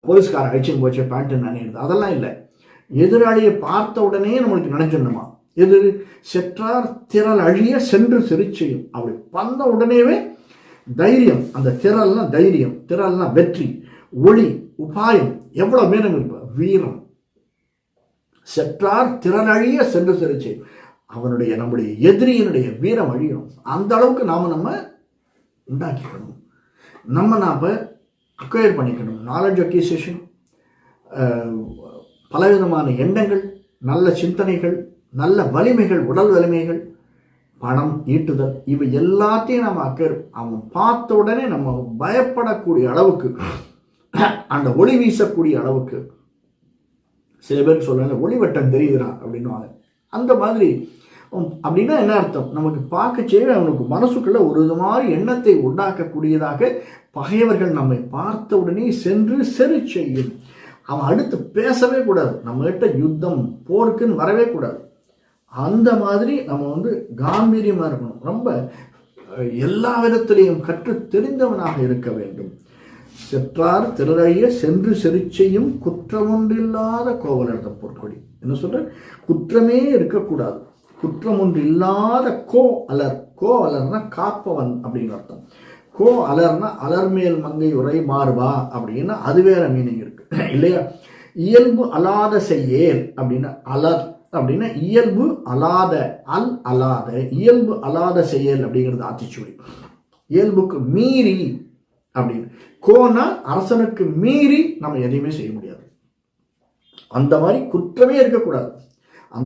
போலீஸ்காரன் அழிச்சுன்னு போச்சு பேண்ட்டு நினைடுது, அதெல்லாம் இல்லை. எதிராளியை பார்த்த உடனே நம்மளுக்கு நினைச்சிடணுமா? எது? செற்றார் திரள் அழிய சென்று சிரிச்சையும். அப்படி வந்த உடனேவே தைரியம், அந்த திரள்னா தைரியம், திரள்னா வெற்றி, ஒளி, உபாயம், எவ்வளவு மேலும் இருப்ப வீரம். செற்றார் திரள் அழிய சென்று சிரிச்சை. அவனுடைய நம்முடைய எதிரியினுடைய வீரம் அழியணும். அந்த அளவுக்கு நம்ம உண்டாக்கிக்கணும், நாம அக்வயர் பண்ணிக்கணும். நாலேஜ் அக்யூசியேஷன், பலவிதமான எண்ணங்கள், நல்ல சிந்தனைகள், நல்ல வலிமைகள், உடல் வலிமைகள், பணம் ஈட்டுதல், இவை எல்லாத்தையும் நம்ம அவன் பார்த்த உடனே நம்ம பயப்படக்கூடிய அளவுக்கு, அந்த ஒளி வீசக்கூடிய அளவுக்கு. சில பேர் சொல்லுவாங்க ஒளிவட்டம் தெரியுதுறான் அப்படின்னுவாங்க. அந்த மாதிரி அப்படின்னா என்ன அர்த்தம்? நமக்கு பார்க்கச்சே அவனுக்கு மனசுக்குள்ள ஒரு மாதிரி எண்ணத்தை உண்டாக்கக்கூடியதாக பகைவர்கள் நம்மை பார்த்த உடனே சென்று செரு செய்யும். அவன் அடுத்து பேசவே கூடாது, நம்மகிட்ட யுத்தம் போருக்குன்னு வரவே கூடாது. அந்த மாதிரி நம்ம காம்பீரியமாக இருக்கணும். ரொம்ப எல்லா விதத்திலையும் கற்று தெரிந்தவனாக இருக்க வேண்டும். செற்றார் திரளைய சென்று செரிச்சையும் குற்றமொன்றில்லாத கோவலர்த பொற்கொடி. என்ன சொல்ற? குற்றமே இருக்கக்கூடாது, குற்றம் ஒன்று இல்லாத கோ அலர். கோ அலர்னா காப்பவன் அப்படின்னு அர்த்தம். கோ அலர்னா அலர்மேல் மங்கை உரை மாறுவா அப்படின்னா அது வேற மீனிங் இருக்கு இல்லையா? இயல்பு அலாத செய்யேல் அப்படின்னா அலர் அப்படின்னா இயல்பு அலாத, அல் அலாத, இயல்பு அலாத செயல் அப்படிங்கிறது ஆத்திச்சூடி. இயல்புக்கு மீறி அப்படின்னு. கோனா அரசனுக்கு மீறி நம்ம எதையுமே செய்ய முடியாது. அந்த மாதிரி குற்றமே இருக்கக்கூடாது.